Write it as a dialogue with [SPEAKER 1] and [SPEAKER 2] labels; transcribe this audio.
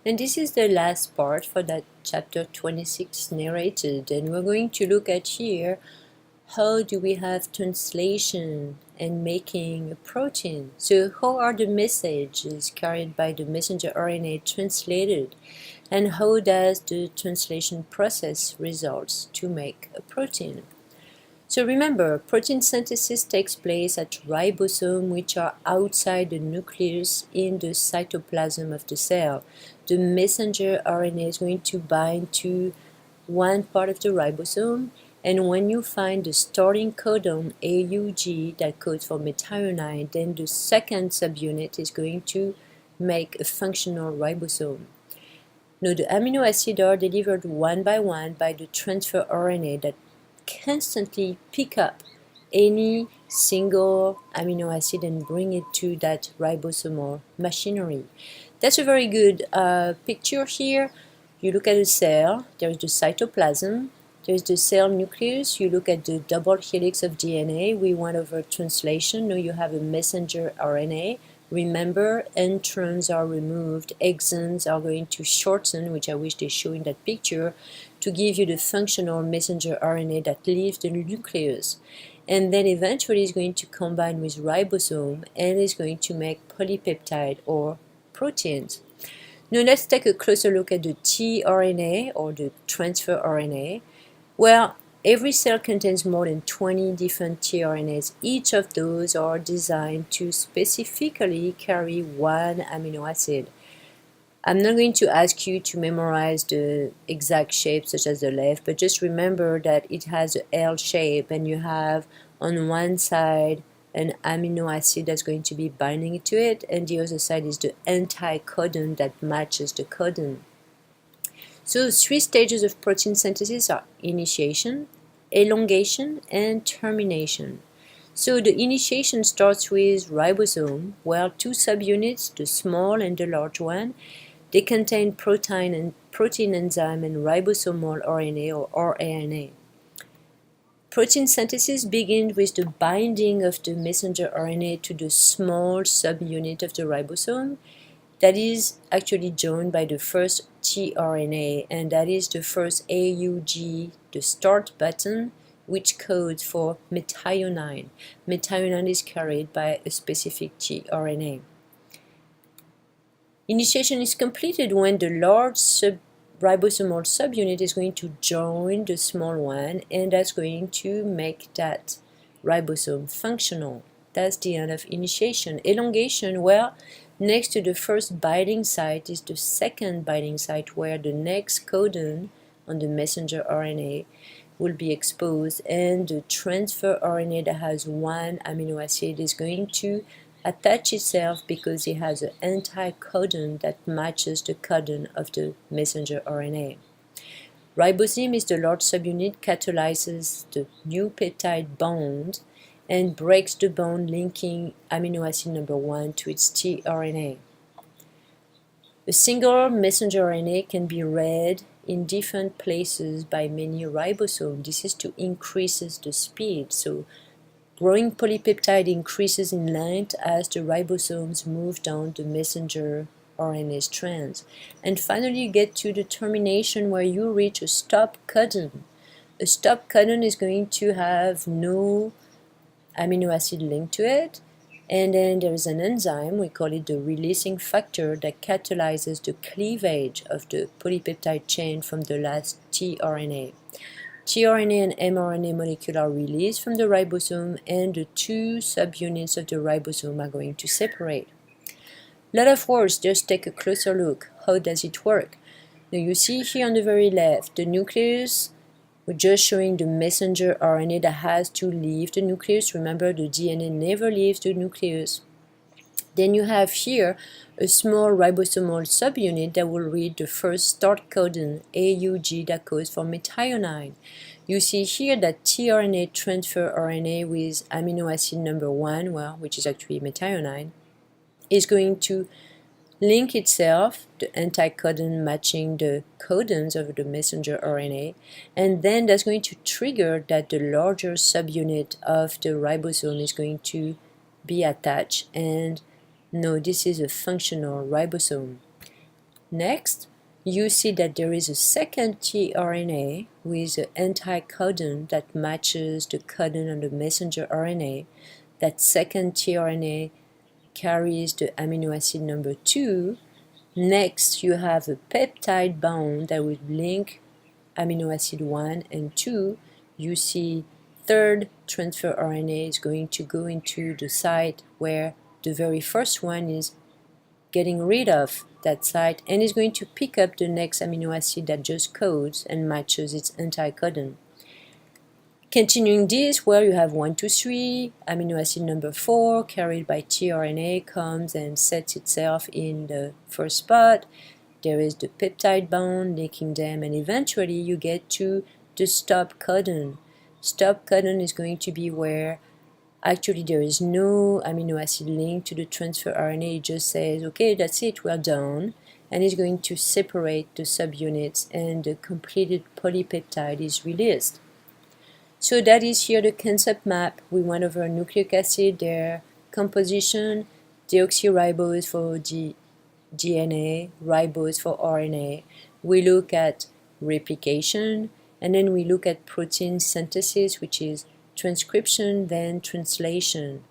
[SPEAKER 1] And this is the last part for that chapter 26 narrated, and we're going to look at here how do we have translation and making a protein. So how are the messages carried by the messenger RNA translated, and how does the translation process results to make a protein? So remember, protein synthesis takes place at ribosomes, which are outside the nucleus in the cytoplasm of the cell. The messenger RNA is going to bind to one part of the ribosome, and when you find the starting codon AUG that codes for methionine, then the second subunit is going to make a functional ribosome. Now the amino acids are delivered one by the transfer RNA that constantly pick up any single amino acid and bring it to that ribosomal machinery. That's a very good picture here. You look at a cell, there's the cytoplasm, there's the cell nucleus, you look at the double helix of DNA, we went over translation, now you have a messenger RNA. Remember, introns are removed, exons are going to shorten, which I wish they show in that picture, to give you the functional messenger RNA that leaves the nucleus. And then eventually is going to combine with ribosome and is going to make polypeptide or proteins. Now let's take a closer look at the tRNA or the transfer RNA. Well, every cell contains more than 20 different tRNAs. Each of those are designed to specifically carry one amino acid. I'm not going to ask you to memorize the exact shape such as the left, but just remember that it has an L shape and you have on one side an amino acid that's going to be binding to it, and the other side is the anti-codon that matches the codon. So 3 stages of protein synthesis are initiation, elongation, and termination. So the initiation starts with ribosome, where 2 subunits, the small and the large one, they contain protein enzyme and ribosomal RNA or rRNA. Protein synthesis begins with the binding of the messenger RNA to the small subunit of the ribosome that is actually joined by the first tRNA, and that is the first AUG, the start button, which codes for methionine. Methionine is carried by a specific tRNA. Initiation is completed when the large ribosomal subunit is going to join the small one, and that's going to make that ribosome functional. That's the end of initiation. Elongation, well, next to the first binding site is the second binding site where the next codon on the messenger RNA will be exposed, and the transfer RNA that has one amino acid is going to attach itself because it has an anti-codon that matches the codon of the messenger RNA. Ribosome is the large subunit, catalyzes the new peptide bond and breaks the bond linking amino acid number 1 to its tRNA. A single messenger RNA can be read in different places by many ribosomes. This is to increase the speed. So growing polypeptide increases in length as the ribosomes move down the messenger RNA strands. And finally you get to the termination where you reach a stop codon. A stop codon is going to have no amino acid linked to it, and then there is an enzyme, we call it the releasing factor, that catalyzes the cleavage of the polypeptide chain from the last tRNA. tRNA and mRNA molecule are released from the ribosome, and the 2 subunits of the ribosome are going to separate. Lot of words, just take a closer look. How does it work? Now you see here on the very left, the nucleus. We're just showing the messenger RNA that has to leave the nucleus. Remember, the DNA never leaves the nucleus. Then you have here a small ribosomal subunit that will read the first start codon, AUG, that codes for methionine. You see here that tRNA transfer RNA with amino acid number 1, well, which is actually methionine, is going to link itself, the anti-codon matching the codons of the messenger RNA, and then that's going to trigger that the larger subunit of the ribosome is going to be attached, and no, this is a functional ribosome. Next, you see that there is a second tRNA with an anti-codon that matches the codon on the messenger RNA. That second tRNA carries the amino acid number 2. Next, you have a peptide bond that will link amino acid 1 and 2. You see third transfer RNA is going to go into the site where the very first one is getting rid of that site and is going to pick up the next amino acid that just codes and matches its anti-codon. Continuing this, where you have 1, 2, 3, amino acid number 4 carried by tRNA comes and sets itself in the first spot. There is the peptide bond linking them, and eventually you get to the stop codon. Stop codon is going to be where actually there is no amino acid link to the transfer RNA. It just says, okay, that's it, we're done. And it's going to separate the subunits and the completed polypeptide is released. So that is here the concept map. We went over nucleic acid, their composition, deoxyribose for DNA, ribose for RNA. We look at replication, and then we look at protein synthesis, which is transcription, then translation.